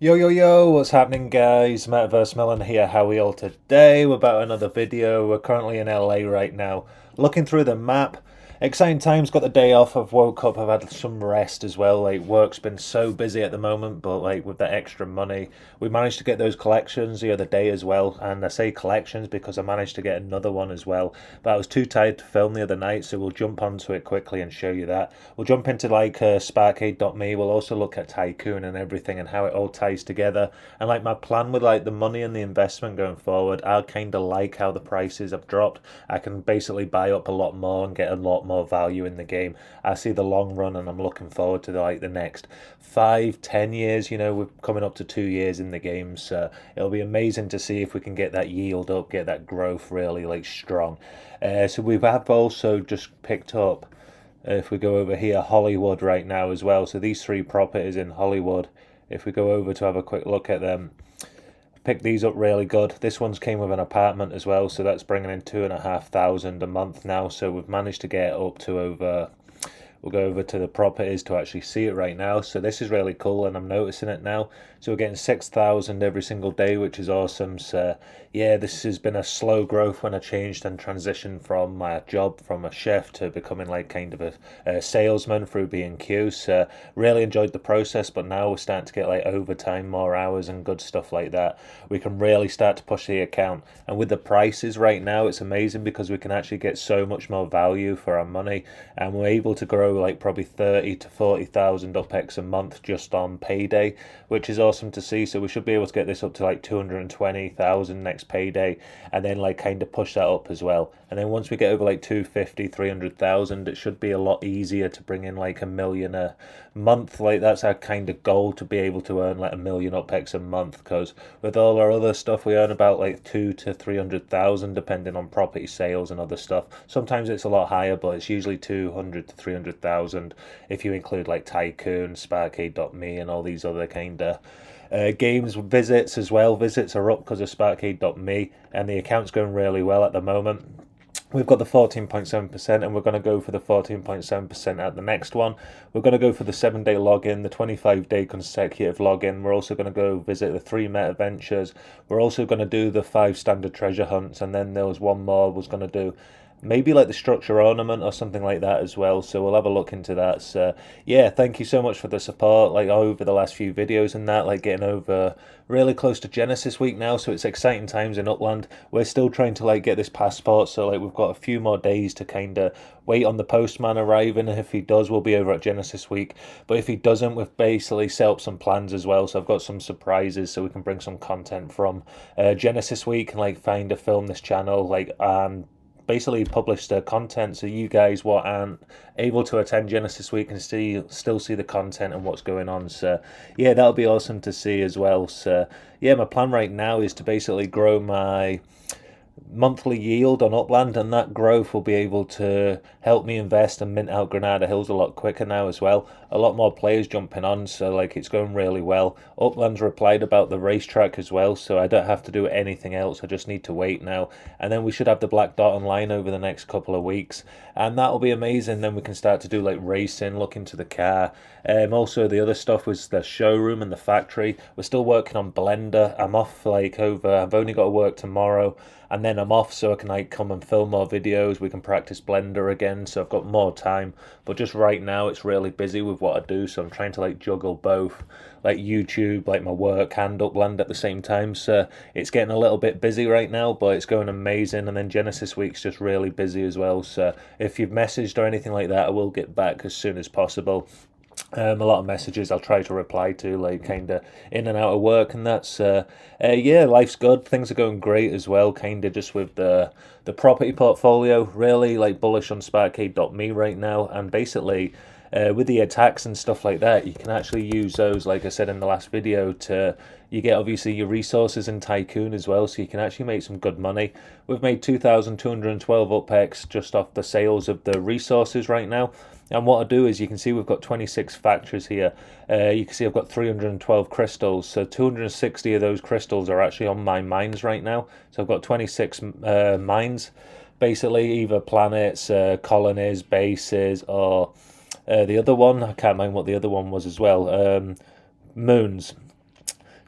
Yo yo yo, what's happening guys? METAVERSEMILLEN here, how are we all today? We're about another video. We're currently in LA right now. Looking through the map. Exciting times, got the day off, I've woke up, I've had some rest as well. Like work's been so busy at the moment, but like with that extra money, we managed to get those collections the other day as well. And I say collections because I managed to get another one as well. But I was too tired to film the other night, so we'll jump onto it quickly and show you that. We'll jump into like Sparkade.me. We'll also look at Tycoon and everything and how it all ties together. And like my plan with like the money and the investment going forward, I kind of like how the prices have dropped. I can basically buy up a lot more and get a lot more value in the game. I see the long run, and I'm looking forward to like the next 5, 10 years. We're coming up to 2 years in the game, so it'll be amazing to see if we can get that yield up, get that growth really like strong. So we have also just picked up, if we go over here, Hollywood right now as well. So these three properties in Hollywood, if we go over to have a quick look at them, picked these up really good. This one's came with an apartment as well, so that's bringing in 2,500 a month now. So we've managed to get up to over. We'll go over to the properties to actually see it right now. So this is really cool, and I'm noticing it now. So we're getting 6,000 every single day, which is awesome. So yeah, this has been a slow growth when I changed and transitioned from my job from a chef to becoming like kind of a salesman through B&Q. So really enjoyed the process, but now we're starting to get like overtime, more hours and good stuff like that. We can really start to push the account. And with the prices right now, it's amazing because we can actually get so much more value for our money, and we're able to grow like probably 30 to 40,000 UPEX a month just on payday, which is awesome to see. So we should be able to get this up to like 220,000 next payday, and then like kind of push that up as well. And then once we get over like 250, 300,000, it should be a lot easier to bring in like 1 million a month. Like that's our kind of goal, to be able to earn like 1 million UPEX a month, because with all our other stuff we earn about like 2 to 300,000 depending on property sales and other stuff. Sometimes it's a lot higher, but it's usually 200 to 300,000 if you include like Tycoon, Sparkade.me and all these other kind of games. Visits as well. Visits are up because of Sparkade.me, and the account's going really well at the moment. We've got the 14.7%, and we're going to go for the 14.7% at the next one. We're going to go for the 7-day login, the 25-day consecutive login. We're also going to go visit the 3 meta ventures. We're also going to do the 5 standard treasure hunts, and then there was one more I was going to do, maybe like the structure ornament or something like that as well. So we'll have a look into that. So yeah, thank you so much for the support like over the last few videos and that, like getting over really close to Genesis week now. So it's exciting times in Upland. We're still trying to like get this passport, so like we've got a few more days to kind of wait on the postman arriving. If he does, we'll be over at Genesis week, but if he doesn't, we've basically set up some plans as well. So I've got some surprises so we can bring some content from Genesis week and like find a film this channel like basically publish the content, so you guys what aren't able to attend Genesis week can still see the content and what's going on. So yeah, that'll be awesome to see as well. So yeah, my plan right now is to basically grow my monthly yield on Upland, and that growth will be able to help me invest and mint out Granada Hills a lot quicker now as well. A lot more players jumping on, so like it's going really well. Upland's replied about the racetrack as well, so I don't have to do anything else. I just need to wait now, and then we should have the black dot online over the next couple of weeks, and that'll be amazing. Then we can start to do like racing, look into the car. Also the other stuff was the showroom and the factory. We're still working on Blender. I'm off like over, I've only got to work tomorrow, and then I'm off so I can like come and film more videos. We can practice Blender again, so I've got more time. But just right now it's really busy with what I do, so I'm trying to like juggle both like YouTube, like my work and Upland at the same time. So it's getting a little bit busy right now, but it's going amazing. And then Genesis week's just really busy as well. So if you've messaged or anything like that, I will get back as soon as possible. A lot of messages I'll try to reply to, like kind of in and out of work, and that's yeah, life's good. Things are going great as well. Kind of just with the property portfolio, really like bullish on Sparkade.me right now, and basically. With the attacks and stuff like that, you can actually use those, like I said in the last video, to you get obviously your resources in Tycoon as well, so you can actually make some good money. We've made 2,212 UPEX just off the sales of the resources right now. And what I do is, you can see we've got 26 factories here. You can see I've got 312 crystals, so 260 of those crystals are actually on my mines right now. So I've got 26 mines, basically either planets, colonies, bases, or the other one, I can't mind what the other one was as well, moons.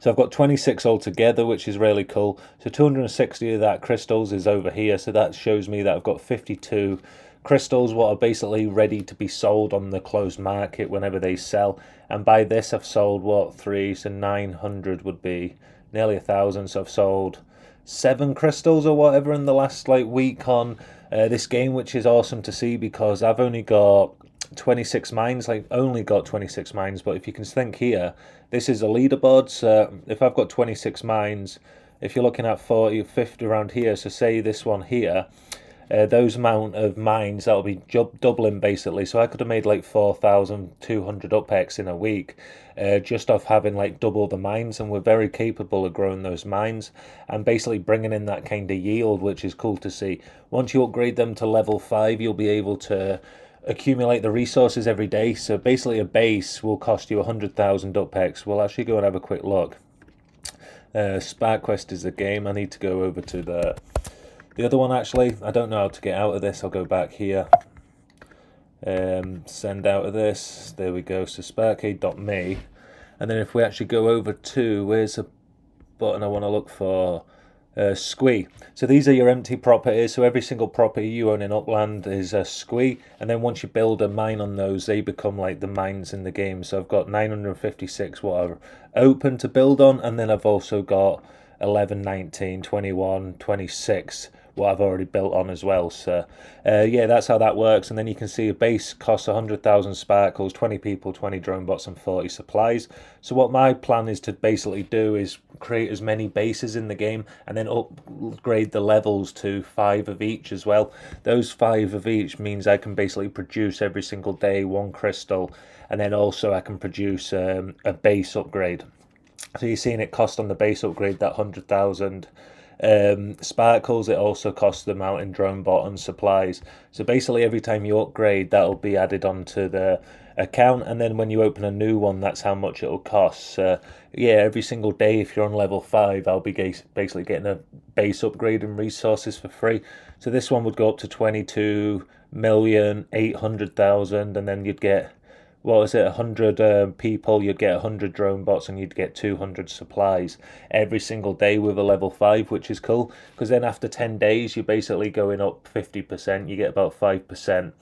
So I've got 26 altogether, which is really cool. So 260 of that crystals is over here. So that shows me that I've got 52 crystals, what are basically ready to be sold on the closed market whenever they sell. And by this, I've sold, what, 3? So 900 would be nearly 1,000. So I've sold 7 crystals or whatever in the last like week on this game, which is awesome to see because I've only got 26 mines, like only got 26 mines. But if you can think here, this is a leaderboard. So if I've got 26 mines, if you're looking at 40 or 50 around here, so say this one here, those amount of mines, that'll be doubling basically. So I could have made like 4,200 UPEX in a week just off having like double the mines, and we're very capable of growing those mines and basically bringing in that kind of yield, which is cool to see. Once you upgrade them to level 5, you'll be able to accumulate the resources every day. So basically a base will cost you 100,000 UPEX. We'll actually go and have a quick look. Spark Quest is the game. I need to go over to the other one actually. I don't know how to get out of this. I'll go back here. Send out of this. There we go. So sparkade.me. And then if we actually go over to, where's the button I want to look for? Squee. So these are your empty properties. So every single property you own in Upland is a squee, and then once you build a mine on those, they become like the mines in the game. So I've got 956 what are open to build on, and then I've also got 11, 19, 21, 26 what I've already built on as well. So yeah, that's how that works. And then you can see a base costs 100,000 sparkles, 20 people, 20 drone bots, and 40 supplies. So what my plan is to basically do is create as many bases in the game and then upgrade the levels to 5 of each as well. Those 5 of each means I can basically produce every single day 1 crystal, and then also I can produce a base upgrade. So you're seeing it cost on the base upgrade that 100,000 sparkles. It also costs the mountain drone bot and supplies. So basically every time you upgrade, that'll be added onto the account, and then when you open a new one, that's how much it'll cost. Yeah, every single day if you're on level 5, I'll be basically getting a base upgrade and resources for free. So this one would go up to 22,800,000, and then you'd get, what was it, 100 people, you'd get 100 drone bots, and you'd get 200 supplies every single day with a level 5, which is cool, because then after 10 days, you're basically going up 50%, you get about 5%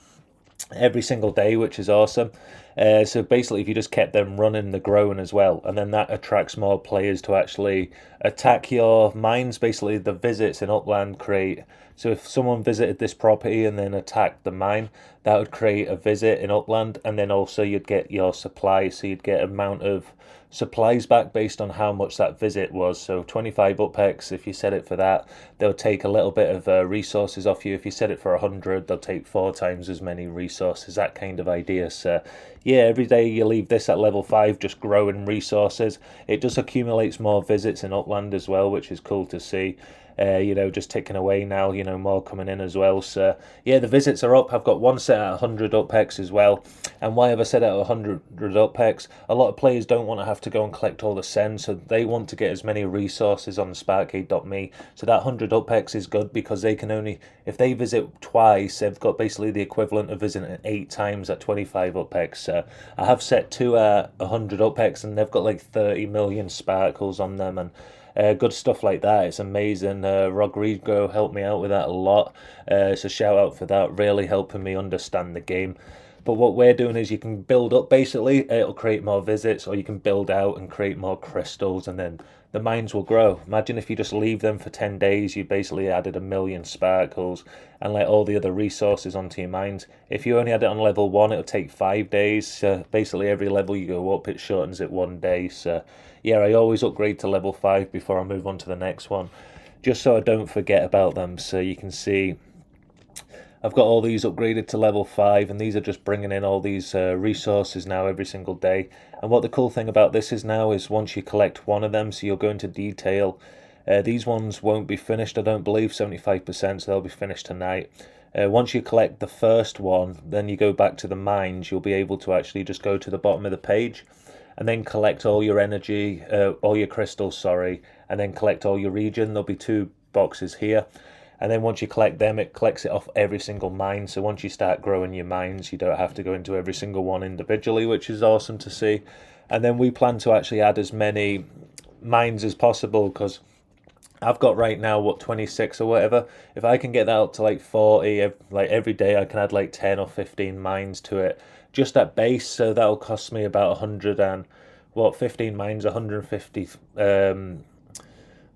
every single day, which is awesome. So basically if you just kept them running, they're growing as well, and then that attracts more players to actually attack your mines. Basically the visits in Upland create, so if someone visited this property and then attacked the mine, that would create a visit in Upland, and then also you'd get your supplies, so you'd get amount of supplies back based on how much that visit was. So 25 UPEX, if you set it for that, they'll take a little bit of resources off you. If you set it for 100, they'll take 4 times as many resources, that kind of idea. So yeah, every day you leave this at level 5 just growing resources. It just accumulates more visits in Upland as well, which is cool to see. You know, just ticking away now, you know, more coming in as well. So yeah, the visits are up. I've got one set at 100 UPEX as well. And why have I set it at 100 UPEX? A lot of players don't want to have to go and collect all the sends, so they want to get as many resources on the sparkade.me. So that 100 UPEX is good because they can only, if they visit twice, they've got basically the equivalent of visiting 8 times at 25 UPEX. So I have set 2 at 100 UPEX, and they've got like 30 million sparkles on them, and good stuff like that. It's amazing. Rodrigo helped me out with that a lot, so shout out for that, really helping me understand the game. But what we're doing is you can build up, basically it'll create more visits, or you can build out and create more crystals, and then the mines will grow. Imagine if you just leave them for 10 days, you basically added 1 million sparkles and let all the other resources onto your mines. If you only had it on level 1, it'll take 5 days. So basically every level you go up, it shortens it 1 day. So yeah, I always upgrade to level 5 before I move on to the next one, just so I don't forget about them. So you can see I've got all these upgraded to level 5, and these are just bringing in all these resources now every single day. And what the cool thing about this is now is once you collect one of them, so you'll go into detail, these ones won't be finished, I don't believe, 75%, so they'll be finished tonight. Once you collect the first one, then you go back to the mines, you'll be able to actually just go to the bottom of the page and then collect all your energy, all your crystals, sorry, and then collect all your region. There'll be 2 boxes here. And then once you collect them, it collects it off every single mine. So once you start growing your mines, you don't have to go into every single one individually, which is awesome to see. And then we plan to actually add as many mines as possible, because I've got right now, what, 26 or whatever. If I can get that up to like 40, like every day, I can add like 10 or 15 mines to it, just at base. So that'll cost me about 100 and, what, 15 mines, 150,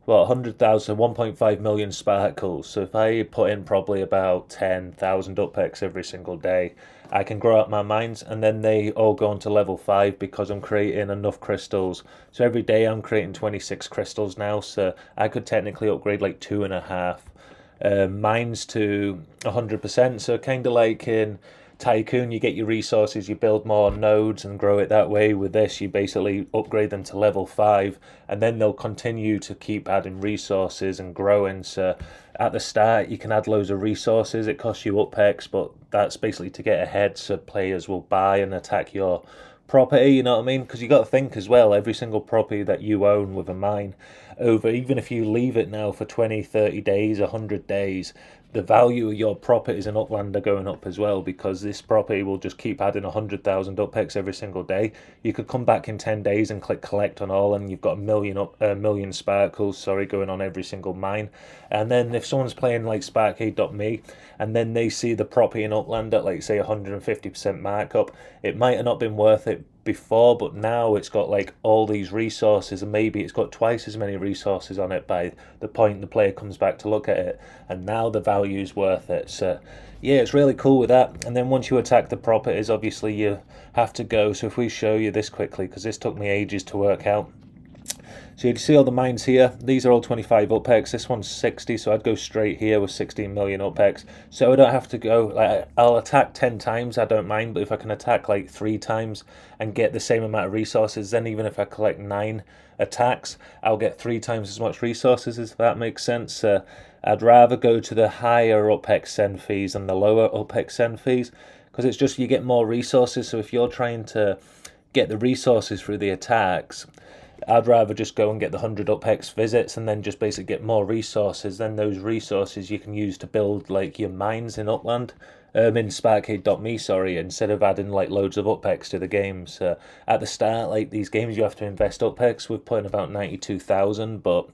100,000, 1.5 million sparkles. So if I put in probably about 10,000 UPEX every single day, I can grow up my mines, and then they all go on to level 5 because I'm creating enough crystals. So every day I'm creating 26 crystals now, so I could technically upgrade like 2.5 mines to 100%. So kind of like in Tycoon, you get your resources, you build more nodes and grow it that way. With this, you basically upgrade them to level 5, and then they'll continue to keep adding resources and growing. So at the start, you can add loads of resources. It costs you UPEX, but that's basically to get ahead, so players will buy and attack your property, you know what I mean? Because you got to think as well, every single property that you own with a mine, over, even if you leave it now for 20, 30 days, 100 days, the value of your properties in Upland are going up as well, because this property will just keep adding 100,000 UPEX every single day. You could come back in 10 days and click collect on all, and you've got a million sparkles, sorry, going on every single mine. And then if someone's playing like Sparkade.me, and then they see the property in Upland at like say 150% markup, it might have not been worth it before, but now it's got like all these resources, and maybe it's got twice as many resources on it by the point the player comes back to look at it, and now the value is worth it. So yeah, it's really cool with that. And then once you attack the properties, obviously you have to go. So if we show you this quickly, because this took me ages to work out. So you can see all the mines here. These are all 25 UPEX. This one's 60, so I'd go straight here with 16 million UPEX. So I don't have to go, like, I'll attack 10 times, I don't mind, but if I can attack like 3 times and get the same amount of resources, then even if I collect 9 attacks, I'll get 3 times as much resources, if that makes sense. I'd rather go to the higher UPEX send fees than the lower UPEX send fees, because it's just you get more resources. So if you're trying to get the resources through the attacks, I'd rather just go and get the 100 UPEX visits and then just basically get more resources. Then those resources you can use to build like your mines in Upland, in Sparkade.me, sorry, instead of adding like loads of UPEX to the games. At the start, like these games, you have to invest UPEX. We've put in about 92,000, but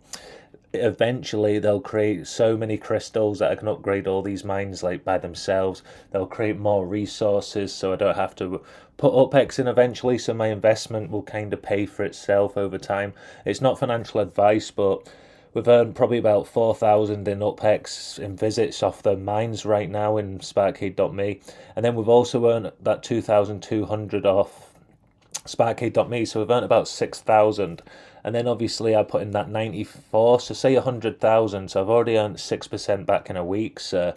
eventually they'll create so many crystals that I can upgrade all these mines like by themselves. They'll create more resources, so I don't have to put UPEX in eventually, so my investment will kind of pay for itself over time. It's not financial advice, but we've earned probably about 4,000 in UPEX in visits off the mines right now in Sparkade.me, and then we've also earned that 2,200 off Sparkade.me, so we've earned about 6,000. And then obviously I put in that 94, so say 100,000, so I've already earned 6% back in a week, so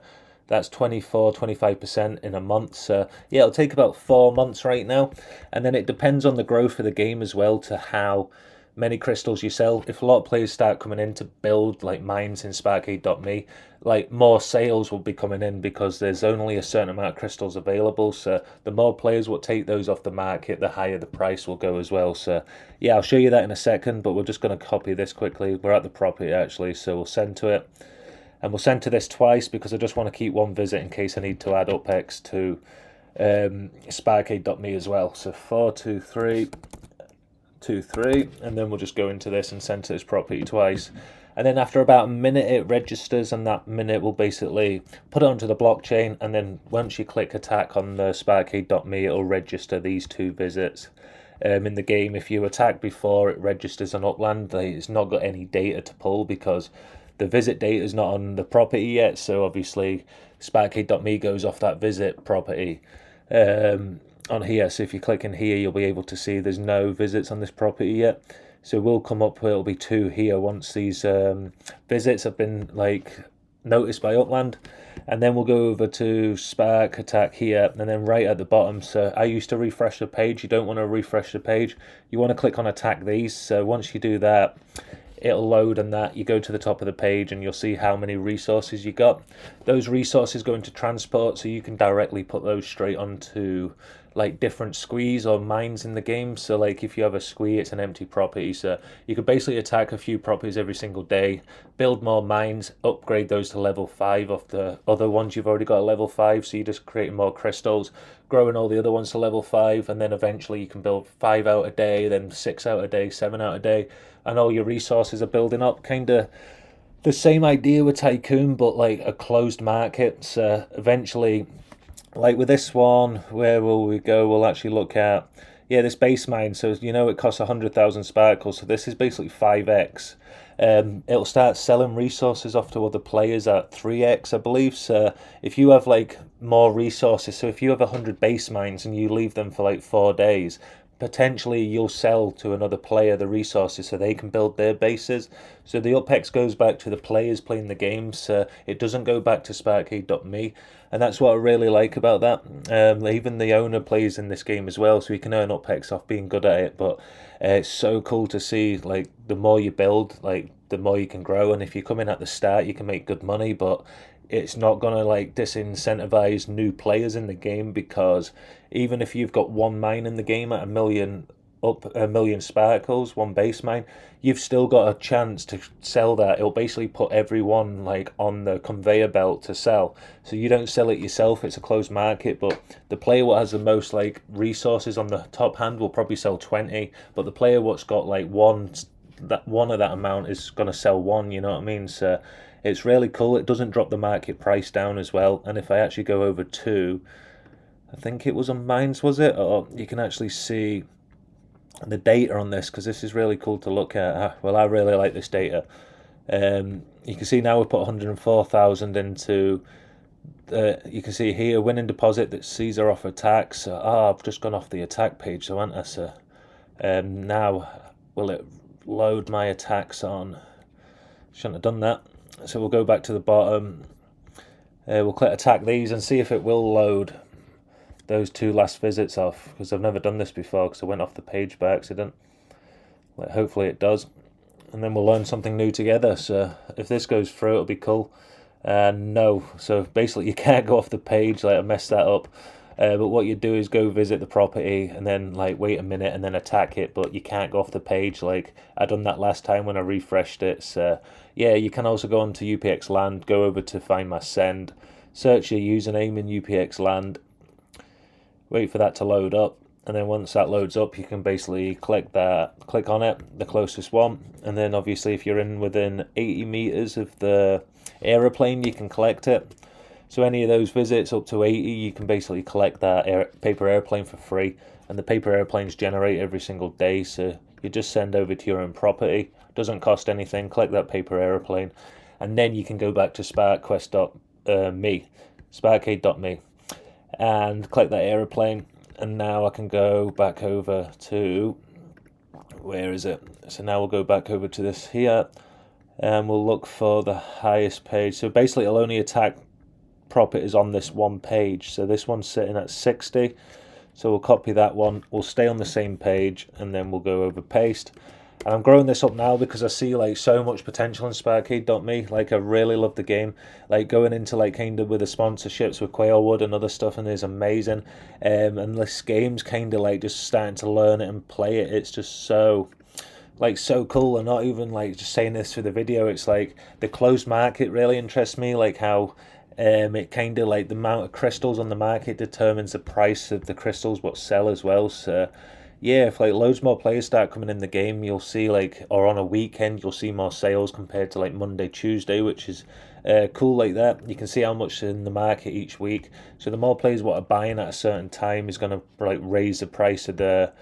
that's 25% in a month. So yeah, it'll take about 4 months right now, and then it depends on the growth of the game as well to how many crystals you sell. If a lot of players start coming in to build like mines in Sparkade.me, like more sales will be coming in because there's only a certain amount of crystals available. So the more players will take those off the market, the higher the price will go as well. So yeah, I'll show you that in a second, but we're just going to copy this quickly. We're at the property actually, so we'll send to it. And we'll send to this twice because I just want to keep one visit in case I need to add UPEX to Sparkade.me as well. So 423 23, and then we'll just go into this and send to this property twice. And then after about a minute it registers, and that minute will basically put it onto the blockchain, and then once you click attack on the Sparkade.me, it'll register these 2 visits. In the game, if you attack before it registers on Upland, it's not got any data to pull because the visit data is not on the property yet, so obviously Sparkade.me goes off that visit property on here. So if you click in here, you'll be able to see there's no visits on this property yet. So we'll come up where it'll be 2 here once these visits have been like noticed by Upland. And then we'll go over to Spark Attack here, and then right at the bottom, so I used to refresh the page. You don't want to refresh the page. You want to click on attack these. So once you do that, it'll load, and that you go to the top of the page and you'll see how many resources you got. Those resources go into transport, so you can directly put those straight onto like different squeeze or mines in the game. So like if you have a squee, it's an empty property, so you could basically attack a few properties every single day, build more mines, upgrade those to level 5 off the other ones you've already got at level 5, so you're just creating more crystals, growing all the other ones to level 5, and then eventually you can build 5 out a day, then 6 out a day, 7 out a day, and all your resources are building up. Kind of the same idea with Tycoon, but like a closed market. So eventually, like with this one, where will we go? We'll actually look at, yeah, this base mine. So it costs 100,000 sparkles, so this is basically 5x. It'll start selling resources off to other players at 3x, I believe. So if you have like more resources, so if you have 100 base mines and you leave them for like 4 days, potentially you'll sell to another player the resources so they can build their bases. So the UpX goes back to the players playing the game, so it doesn't go back to Sparkade.me, and that's what I really like about that. Even the owner plays in this game as well, so he can earn UpX off being good at it. But it's so cool to see, like, the more you build, like, the more you can grow. And if you come in at the start, you can make good money, but it's not gonna like disincentivize new players in the game, because even if you've got one mine in the game at a million sparkles, one base mine, you've still got a chance to sell that. It'll basically put everyone like on the conveyor belt to sell, so you don't sell it yourself. It's a closed market, but the player what has the most like resources on the top hand will probably sell 20, but the player what's got like one of that amount is going to sell one, you know what I mean? So it's really cool. It doesn't drop the market price down as well. And if I actually go over to, I think it was on mines, was it? Or you can actually see the data on this, because this is really cool to look at. Well, I really like this data. You can see now we put 104,000 into, you can see here, winning deposit that Caesar off attacks. So, I've just gone off the attack page, so haven't I, sir? Now, will it load my attacks on? Shouldn't have done that. So we'll go back to the bottom. We'll click attack these and see if it will load those 2 last visits off, because I've never done this before because I went off the page by accident. Like, hopefully it does, and then we'll learn something new together. So if this goes through, it'll be cool. No, so basically you can't go off the page. Like, I messed that up. But what you do is go visit the property and then like wait a minute and then attack it, but you can't go off the page. Like, I done that last time when I refreshed it. So yeah, you can also go on to UPX land, go over to find my send, search your username in UPX land, wait for that to load up, and then once that loads up, you can basically click on it, the closest one, and then obviously if you're in within 80 meters of the aeroplane, you can collect it. So any of those visits up to 80, you can basically collect that paper airplane for free, and the paper airplanes generate every single day, so you just send over to your own property, doesn't cost anything, collect that paper airplane, and then you can go back to sparkade.me, and collect that airplane. And now I can go back over to, where is it? So now we'll go back over to this here, and we'll look for the highest page. So basically it'll only attack properties on this one page. So this one's sitting at 60, so we'll copy that one, we'll stay on the same page, and then we'll go over paste. And I'm growing this up now because I see like so much potential in Sparkade.me. Like, I really love the game. Like, going into like kind of with the sponsorships with Quailwood and other stuff, and is amazing. And this game's kind of like just starting to learn it and play it. It's just so cool. And not even like just saying this for the video, it's like the closed market really interests me. Like how it kind of like the amount of crystals on the market determines the price of the crystals what sell as well. So yeah, if like loads more players start coming in the game, you'll see like, or on a weekend, you'll see more sales compared to like Monday, Tuesday, which is cool like that. You can see how much in the market each week. So the more players what are buying at a certain time is going to like raise the price of the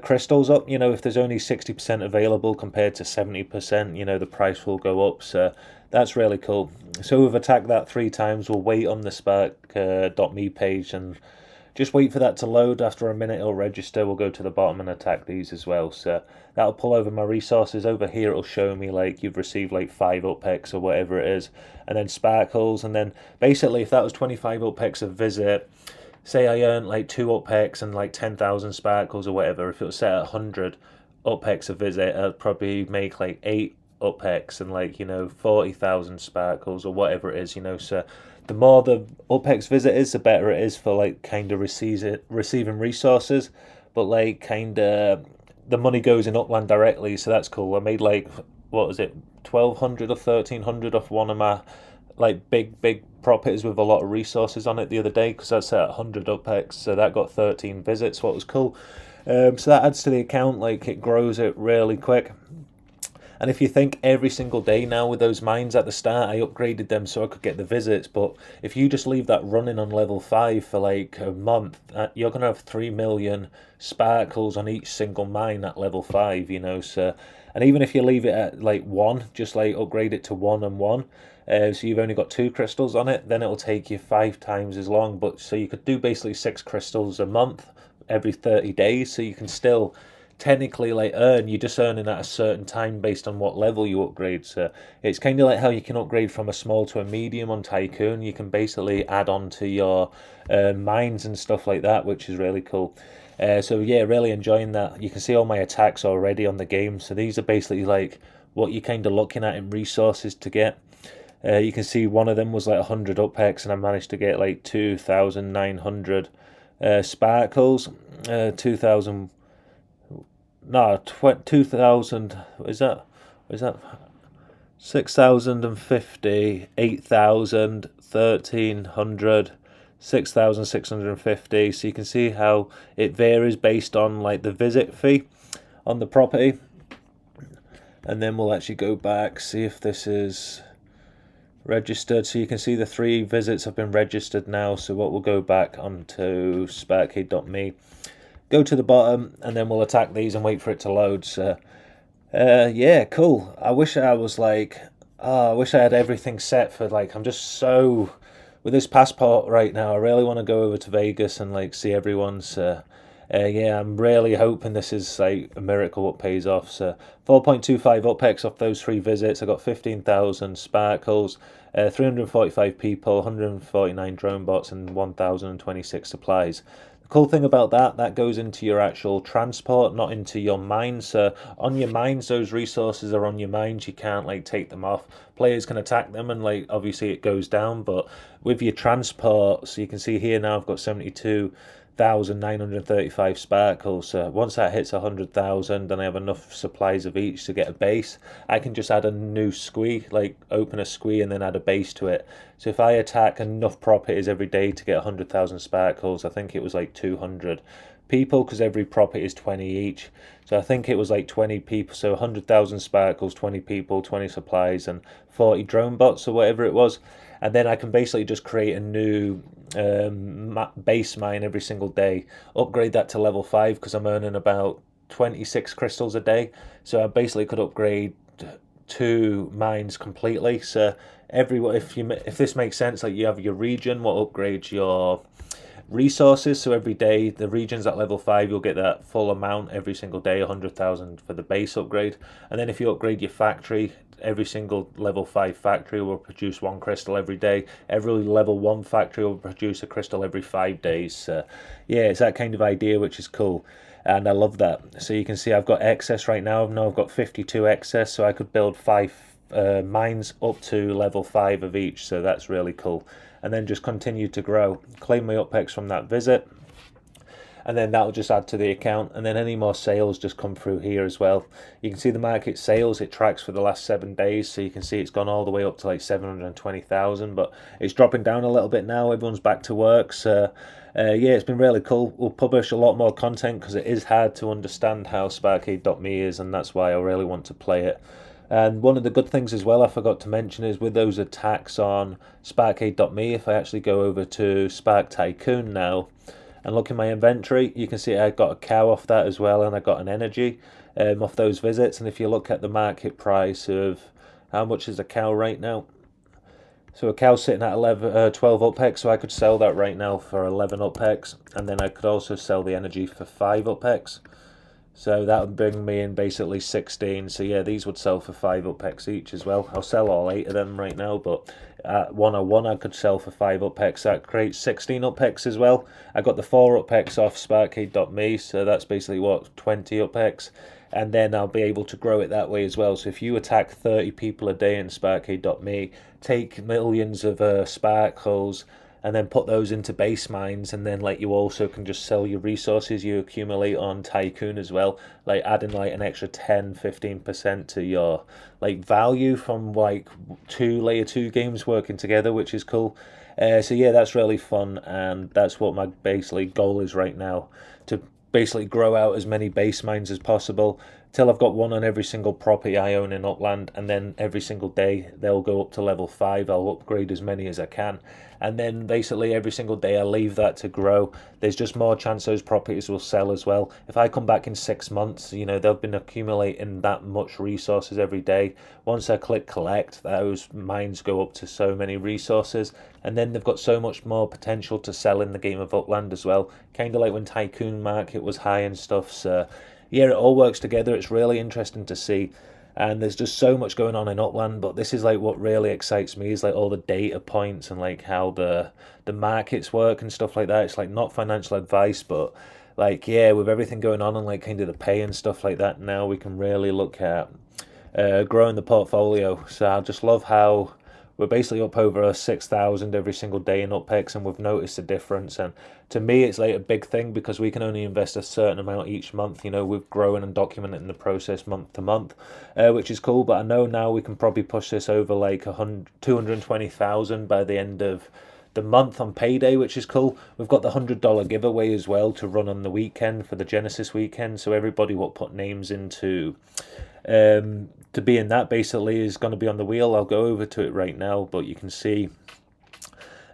crystals up. You know, if there's only 60% available compared to 70%, you know, the price will go up. So that's really cool. So we've attacked that 3 times. We'll wait on the Spark.me page and just wait for that to load. After a minute it'll register. We'll go to the bottom and attack these as well. So that'll pull over my resources. Over here it'll show me like you've received like 5 UpX or whatever it is, and then sparkles. And then basically if that was 25 UpX a visit, say I earned like 2 UpX and like 10,000 sparkles or whatever, if it was set at 100 UpX a visit, I'd probably make like 8 UpX and like, you know, 40,000 sparkles or whatever it is, you know. So the more the UpX visit is, the better it is for like kind of receiving resources. But like kind of the money goes in Upland directly, so that's cool. I made like, what was it, 1,200 or 1,300 off one of my like big properties with a lot of resources on it the other day, because that's at 100 UPX, so that got 13 visits, what was cool. So that adds to the account, like it grows it really quick. And if you think, every single day now with those mines at the start, I upgraded them so I could get the visits. But if you just leave that running on level 5 for like a month, you're going to have 3 million sparkles on each single mine at level 5, you know. So, and even if you leave it at like 1, just like upgrade it to 1 and 1. So you've only got 2 crystals on it, then it'll take you 5 times as long. But so you could do basically 6 crystals a month every 30 days. So you can still technically like earn, you're just earning at a certain time based on what level you upgrade. So it's kind of like how you can upgrade from a small to a medium on Tycoon. You can basically add on to your mines and stuff like that, which is really cool. So yeah, really enjoying that. You can see all my attacks already on the game. So these are basically like what you're kind of looking at in resources to get. You can see one of them was like 100 UPX, and I managed to get like 2,900 sparkles, 2,000. No, 2,000. Is that? Is that 6,050, 8,000, 1,300, 6,650. So you can see how it varies based on like the visit fee on the property. And then we'll actually go back, see if this is registered. So you can see the 3 visits have been registered now. So what, we'll go back onto sparkade.me, go to the bottom, and then we'll attack these and wait for it to load. So yeah, cool. I wish I was like, I wish I had everything set for like, I'm just so, with this passport right now, I really want to go over to Vegas and like see everyone. So yeah, I'm really hoping this is like a miracle what pays off. So 4.25 UPX off those 3 visits. I got 15,000 sparkles, 345 people, 149 drone bots, and 1,026 supplies. The cool thing about that goes into your actual transport, not into your mines. So on your mines, those resources are on your mines. You can't like take them off. Players can attack them and like obviously it goes down. But with your transport, so you can see here now I've got 72,935 sparkles. So once that hits 100,000 and I have enough supplies of each to get a base, I can just add a new squee, like open a squee and then add a base to it. So if I attack enough properties every day to get 100,000 sparkles, I think it was like 200 people, because every property is 20 each. So I think it was like 20 people, so 100,000 sparkles, 20 people, 20 supplies, and 40 drone bots or whatever it was. And then I can basically just create a new base mine every single day, upgrade that to level 5, because I'm earning about 26 crystals a day. So I basically could upgrade 2 mines completely. So if this makes sense, like you have your region, what upgrades your resources. So every day the region's at level 5, you'll get that full amount every single day, 100,000 for the base upgrade. And then if you upgrade your factory, every single level 5 factory will produce 1 crystal every day. Every level 1 factory will produce a crystal every 5 days. So yeah, it's that kind of idea, which is cool. And I love that. So you can see I've got excess right now. Now I've got 52 excess, so I could build 5 mines up to level 5 of each. So that's really cool. And then just continue to grow. Claim my UPX from that visit. And then that'll just add to the account. And then any more sales just come through here as well. You can see the market sales, it tracks for the last 7 days. So you can see it's gone all the way up to like 720,000. But it's dropping down a little bit now. Everyone's back to work. So yeah, it's been really cool. We'll publish a lot more content because it is hard to understand how Sparkade.me is. And that's why I really want to play it. And one of the good things as well I forgot to mention is with those attacks on Sparkade.me, if I actually go over to Spark Tycoon now and look in my inventory, you can see I got a cow off that as well, and I got an energy off those visits. And if you look at the market price of how much is a cow right now, so a cow's sitting at 12 UPX, so I could sell that right now for 11 UPX, and then I could also sell the energy for 5 UPX. So that would bring me in basically 16. So yeah, these would sell for 5 UPX each as well. I'll sell all 8 of them right now, but at 101 I could sell for 5 UPX. That creates 16 UPX as well. I got the 4 UPX off Sparkade.me, so that's basically what, 20 UPX. And then I'll be able to grow it that way as well. So if you attack 30 people a day in Sparkade.me, take millions of sparkles, and then put those into base mines, and then like you also can just sell your resources you accumulate on Tycoon as well, like adding like an extra 10-15% to your like value from like two layer 2 games working together, which is cool. So yeah, that's really fun, and that's what my basically goal is right now, to basically grow out as many base mines as possible till I've got one on every single property I own in Upland, and then every single day they'll go up to level 5. I'll upgrade as many as I can, and then basically every single day I leave that to grow. There's just more chance those properties will sell as well. If I come back in 6 months, you know, they've been accumulating that much resources every day. Once I click collect, those mines go up to so many resources, and then they've got so much more potential to sell in the game of Upland as well. Kind of like when Tycoon market was high and stuff. So yeah, it all works together. It's really interesting to see, and there's just so much going on in Upland. But this is like what really excites me, is like all the data points and like how the markets work and stuff like that. It's like not financial advice, but like yeah, with everything going on and like kind of the pay and stuff like that, now we can really look at growing the portfolio. So I just love how we're basically up over 6,000 every single day in UpX, and we've noticed a difference. And to me, it's like a big thing because we can only invest a certain amount each month. You know, we're growing and documenting the process month to month, which is cool. But I know now we can probably push this over like 220,000 by the end of the month on payday, which is cool. We've got the $100 giveaway as well to run on the weekend for the Genesis weekend. So everybody will put names into to be in that basically is going to be on the wheel. I'll go over to it right now, but you can see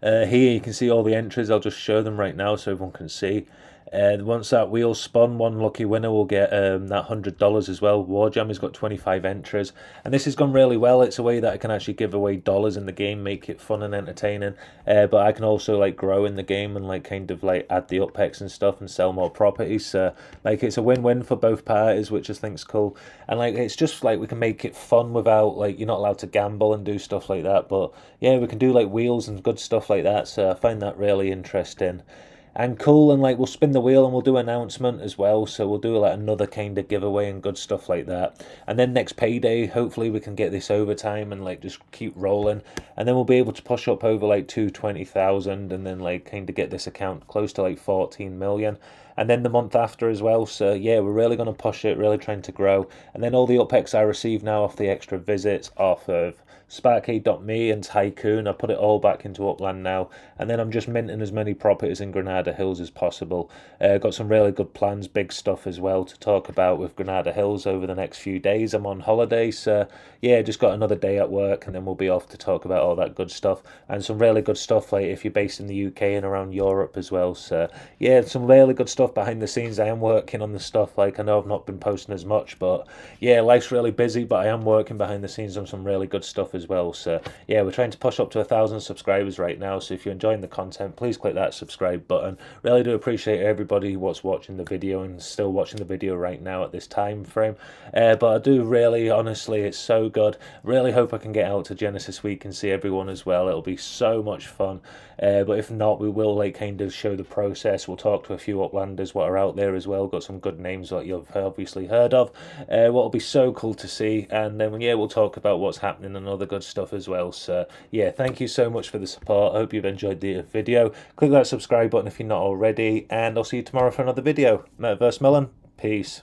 here, you can see all the entries. I'll just show them right now so everyone can see. Once that wheel spun, one lucky winner will get that $100 as well. Warjam has got 25 entries, and this has gone really well. It's a way that I can actually give away dollars in the game, make it fun and entertaining. But I can also like grow in the game and like kind of like add the UpX and stuff and sell more properties. So like it's a win-win for both parties, which I think's cool. And like it's just like we can make it fun without like you're not allowed to gamble and do stuff like that. But yeah, we can do like wheels and good stuff like that. So I find that really interesting and cool. And like we'll spin the wheel and we'll do an announcement as well, so we'll do like another kind of giveaway and good stuff like that. And then next payday, hopefully we can get this overtime and like just keep rolling, and then we'll be able to push up over like 220,000, and then like kind of get this account close to like 14 million, and then the month after as well. So yeah, we're really going to push it, really trying to grow. And then all the UpX I receive now off the extra visits off of Sparkade.me and Tycoon, I put it all back into Upland now, and then I'm just minting as many properties in Granada Hills as possible. Got some really good plans, big stuff as well to talk about with Granada Hills over the next few days. I'm on holiday, so yeah, just got another day at work, and then we'll be off to talk about all that good stuff, and some really good stuff like if you're based in the UK and around Europe as well. So yeah, some really good stuff behind the scenes. I am working on the stuff, like I know I've not been posting as much, but yeah, life's really busy, but I am working behind the scenes on some really good stuff as well. So yeah, we're trying to push up to 1,000 subscribers right now, so if you're enjoying the content, please click that subscribe button. Really do appreciate everybody what's watching the video and still watching the video right now at this time frame. But I do really, honestly, it's so good. Really hope I can get out to Genesis Week and see everyone as well. It'll be so much fun. But if not, we will like kind of show the process. We'll talk to a few Uplanders what are out there as well. Got some good names that you've obviously heard of. What will be so cool to see. And then yeah, we'll talk about what's happening and other good stuff as well. So yeah, thank you so much for the support. I hope you've enjoyed the video. Click that subscribe button if you're not already, and I'll see you tomorrow for another video. Metaverse Melon, peace.